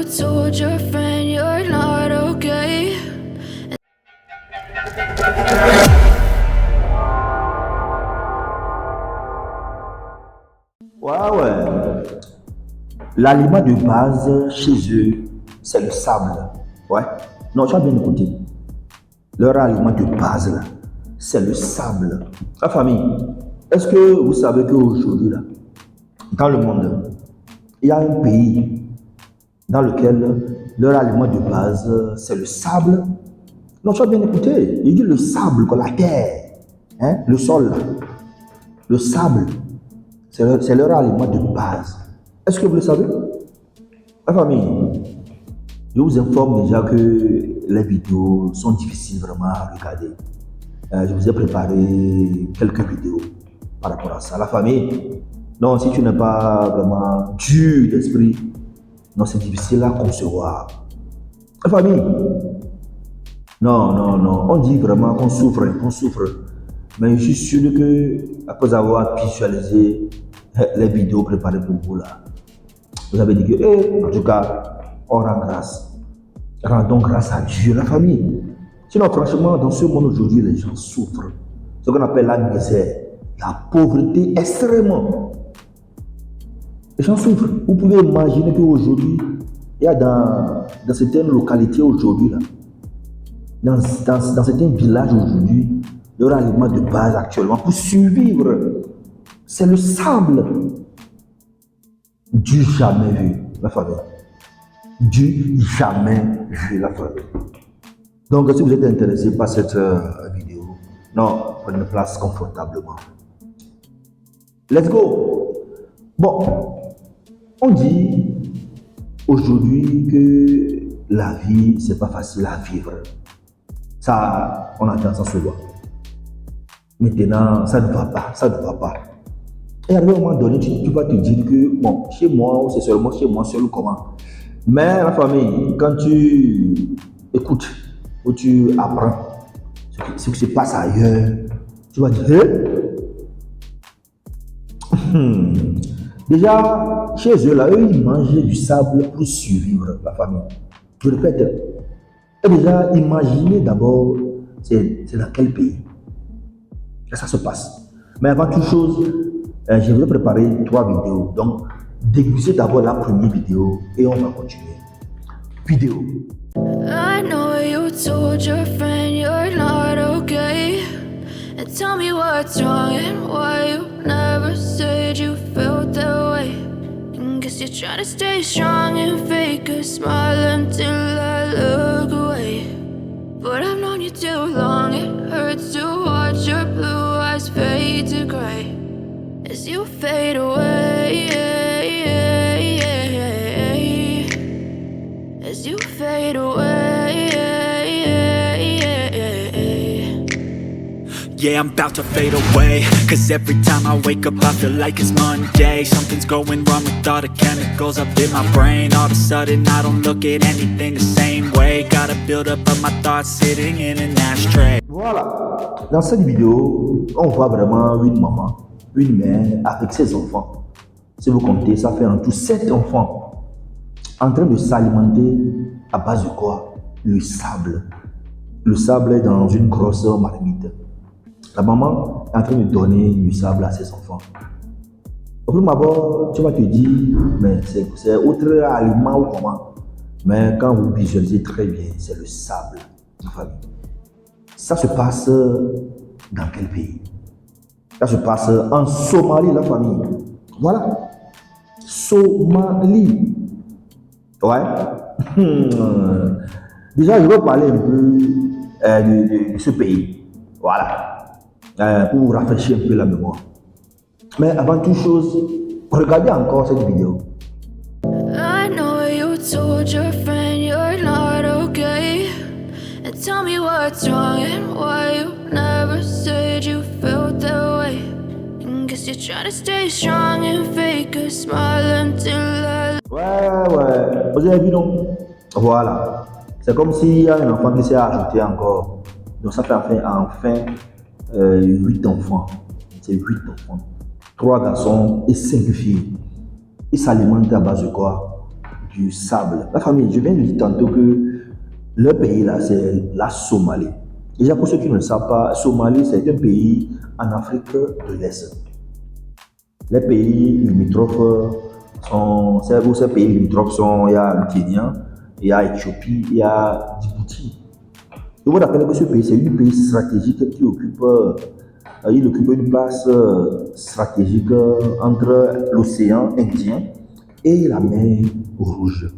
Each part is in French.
told your friend you're not okay. Ouais. L'aliment de base chez eux, c'est le sable. Ouais. Non, tu as bien écouté. Leur aliment de base, là, c'est le sable. La famille, est-ce que vous savez qu'aujourd'hui, là, dans le monde, il y a un pays dans lequel leur aliment de base, c'est le sable? Non, tu as bien écouté. Il dit le sable, quoi, la terre, hein, le sol, là. Le sable, c'est leur aliment de base. Est-ce que vous le savez? La famille, je vous informe déjà que les vidéos sont difficiles vraiment à regarder. Je vous ai préparé quelques vidéos par rapport à ça. La famille, non, si tu n'es pas vraiment dur d'esprit, non, c'est difficile à concevoir. La famille, non, on dit vraiment qu'on souffre. Mais je suis sûr que après avoir visualisé les vidéos préparées pour vous là, vous avez dit que, en tout cas, on rend grâce. Rendons grâce à Dieu, la famille. Sinon, franchement, dans ce monde aujourd'hui, les gens souffrent. Ce qu'on appelle la misère, la pauvreté extrêmement. Les gens souffrent. Vous pouvez imaginer qu'aujourd'hui, il y a dans certaines localités aujourd'hui, là, dans certains villages aujourd'hui, leur aliment de base actuellement pour survivre, c'est le sable. Du jamais vu, la famille. Du jamais vu, la famille. Donc, si vous êtes intéressé par cette vidéo, non, prenez place confortablement. Let's go. Bon, on dit aujourd'hui que la vie, c'est pas facile à vivre. Ça, on entend ça souvent. Maintenant, ça ne va pas. Et à un moment donné, tu vas te dire que, bon, chez moi, c'est seulement chez moi seul ou comment. Mais la famille, quand tu écoutes ou tu apprends ce qui se passe ailleurs, tu vas dire, déjà, chez eux, là, eux, ils mangent du sable pour survivre, la famille. Je répète. Et déjà, imaginez d'abord, c'est dans quel pays que ça se passe. Mais avant toute chose, je vais préparer 3 vidéos. Donc, dégustez d'abord la première vidéo et on va continuer. Vidéo. I know you told your friend you're not okay. And tell me what's wrong and why you never said you felt that way. And guess you're trying to stay strong and fake a smile until I look away. But I've known you too long, it hurts to watch your blue eyes fade to gray as you fade away. As you fade away. Yeah, I'm about to fade away. Cause every time I wake up I feel like it's Monday. Something's going wrong with all the chemicals up in my brain. All of a sudden I don't look at anything the same way. Gotta build up of my thoughts sitting in an ashtray. Voilà, dans cette vidéo, on voit vraiment une maman, une mère avec ses enfants. Si vous comptez, ça fait en tout 7 enfants en train de s'alimenter à base de quoi? Le sable. Le sable est dans une grosse marmite. La maman est en train de donner du sable à ses enfants. Au premier abord, tu vas te dire, mais c'est autre aliment ou comment? Mais quand vous visualisez très bien, c'est le sable, ma famille. Ça se passe dans quel pays? Ça se passe en Somalie, la famille. Voilà. Somalie. Ouais. Déjà, je vais parler un peu de ce pays. Voilà. Pour vous rafraîchir un peu la mémoire. Mais avant toute chose, regardez encore cette vidéo. I know you told your friend you're not okay. And tell me what's wrong and why you never said you felt that way. And guess you're trying to stay strong and fake a smile until I... Ouais. Vous avez vu donc? Voilà. C'est comme s'il y a un enfant qui s'est ajouté encore. Donc ça fait enfin 8 enfants. C'est 8 enfants. 3 garçons et 5 filles. Ils s'alimentent à base de quoi? Du du sable. La famille, je viens de dire tantôt que le pays là, c'est la Somalie. Déjà, pour ceux qui ne le savent pas, Somalie, c'est un pays en Afrique de l'Est. Les pays limitrophes sont, ces pays limitrophes sont, il y a le Kenya, il y a l'Éthiopie, il y a Djibouti. Je vous rappelle que ce pays, c'est un pays stratégique qui occupe, il occupe une place stratégique entre l'océan Indien et la mer Rouge.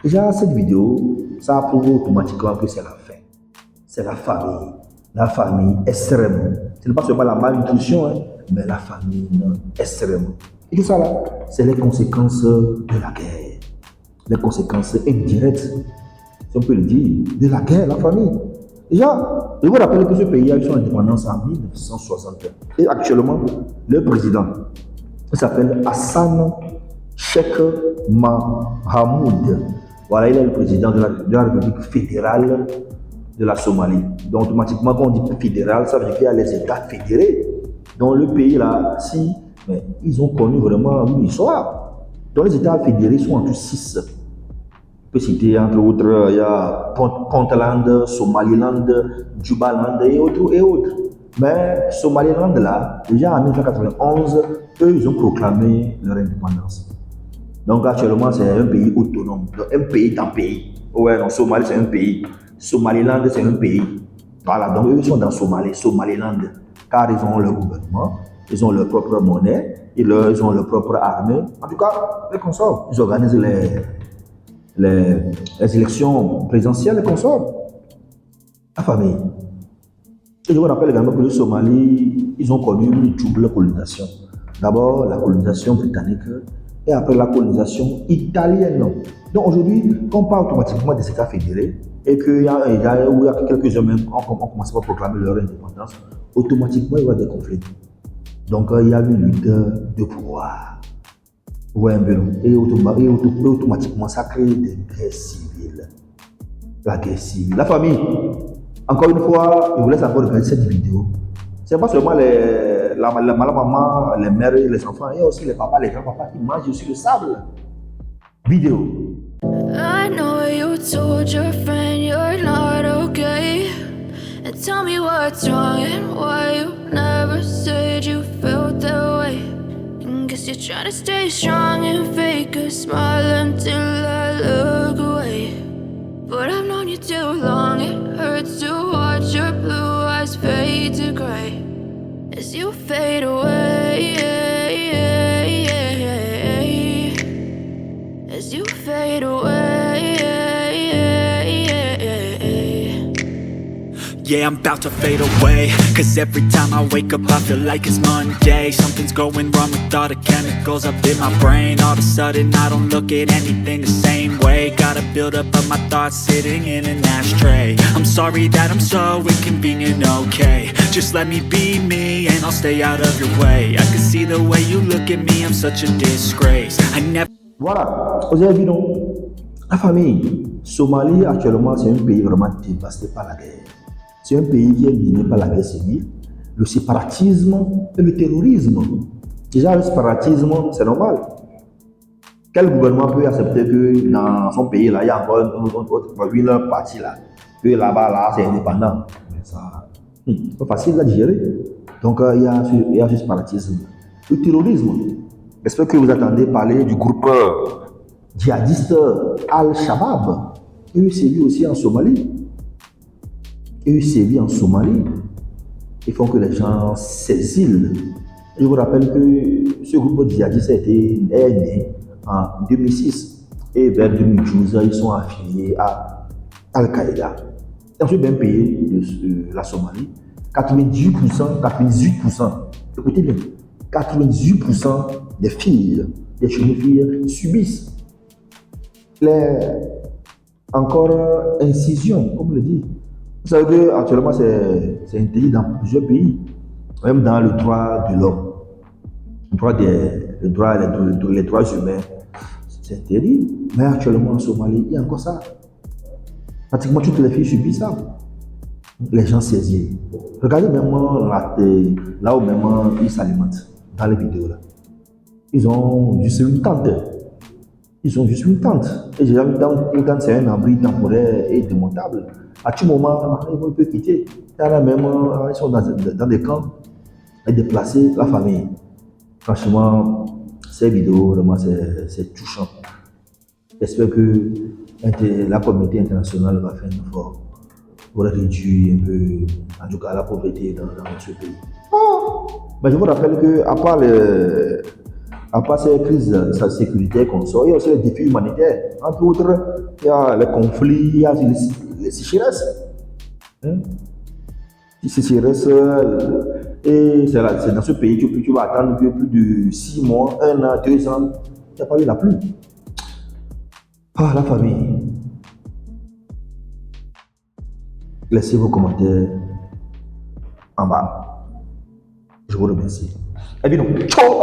Déjà, cette vidéo, ça prouve automatiquement que c'est la faim. C'est la famille. La famille extrême. Ce n'est pas seulement la malnutrition, hein, mais la famine extrême. Et tout ça là, c'est les conséquences de la guerre. Les conséquences indirectes, si on peut le dire, de la guerre, la famille. Déjà, je vous rappelle que ce pays a eu son indépendance en 1961. Et actuellement, le président, il s'appelle Hassan Sheikh Mahamoud. Voilà, il est le président de la République fédérale de la Somalie. Donc, automatiquement, quand on dit fédéral, ça veut dire qu'il y a les États fédérés. Donc, le pays là, si, mais ils ont connu vraiment une histoire. Donc, les États fédérés sont en tout 6. On peut citer entre autres, il y a Puntland, Somaliland, Jubaland et autres. Mais Somaliland là, déjà en 1991, eux, ils ont proclamé leur indépendance. Donc actuellement, c'est un pays autonome, donc un pays dans pays. Ouais, non, Somalie, c'est un pays. Somaliland, c'est un pays. Voilà, donc eux, ils sont dans Somaliland, car ils ont leur gouvernement, ils ont leur propre monnaie, ils ont leur propre armée. En tout cas, les consorts, ils organisent les élections présidentielles, les consorts. La famille. Et je vous rappelle également que les Somalis, ils ont connu une double colonisation. D'abord, la colonisation britannique, et après la colonisation italienne. Donc aujourd'hui, quand on parle automatiquement des États fédérés, et qu'il y a quelques hommes ont commencé à proclamer leur indépendance, automatiquement il y a des conflits. Donc il y a une lutte de pouvoir. Ouais, et automatiquement ça crée des guerres civiles. La guerre civile. La famille. Encore une fois, je vous laisse encore regarder cette vidéo. Ce n'est pas seulement la maman, les mères et les enfants, il y a aussi les papas, les grands-papas qui mangent sur le sable. Vidéo. I know you told your friend you're not okay. And tell me what's wrong and why you never said you felt that way. And guess you're trying to stay strong and fake a smile until I look away. But I've known you too long, it hurts to watch your blue eyes fade to gray as you fade away, as you fade away. Yeah, I'm about to fade away, cause every time I wake up I feel like it's Monday. Something's going wrong with all the chemicals up in my brain. All of a sudden I don't look at anything the same way. Gotta build up of my thoughts sitting in an ashtray. I'm sorry that I'm so inconvenient, okay. Just let me be me and I'll stay out of your way. I can see the way you look at me, I'm such a disgrace. I never... Voilà, vous avez vu non? La famille. Somalie actuellement c'est un pays vraiment dévasté par la guerre. C'est un pays qui est miné par la guerre civile, le séparatisme et le terrorisme. Déjà, le séparatisme, c'est normal. Quel gouvernement peut accepter que dans son pays, là, il y a encore une partie là, que là-bas, là, c'est indépendant? C'est pas facile à gérer. Donc, il y a ce séparatisme. Le terrorisme. J'espère que vous attendez parler du groupe djihadiste Al-Shabaab. Eux, c'est lui aussi en Somalie. Eux sévit en Somalie. Ils font que les gens s'exilent. Je vous rappelle que ce groupe djihadiste est né en 2006 et vers 2012, ils sont affiliés à Al-Qaïda. Dans ce même pays de la Somalie, 98%, écoutez bien, 98% des filles, des jeunes filles subissent les encore incisions, comme on le dit. Vous savez qu'actuellement, c'est interdit dans plusieurs pays, même dans le droit de l'homme, les droits humains, c'est interdit. Mais actuellement, en Somalie, il y a encore ça. Pratiquement toutes les filles subissent ça. Les gens s'exilent. Regardez même là où même ils s'alimentent, dans les vidéos là. Ils ont juste une tente. Ils ont juste une tente. Et j'ai une tente, c'est un abri temporaire et démontable. À tout moment, ils peuvent quitter. Il y en a même, ils sont dans des camps et déplacer la famille. Franchement, ces vidéos, vraiment, c'est touchant. J'espère que la communauté internationale va faire un effort pour réduire un peu, en tout cas, la pauvreté dans notre pays. Mais je vous rappelle à part ces crises sécuritaires qu'on sort, il y a aussi les défis humanitaires. Entre autres, il y a les conflits, il y a les sécheresses. Hein? Les sécheresses, et c'est dans ce pays que tu vas attendre que plus de 6 mois, 1 an, 2 ans, il n'y a pas eu la pluie. Ah, la famille. Laissez vos commentaires en bas. Je vous remercie. Et bien donc, ciao!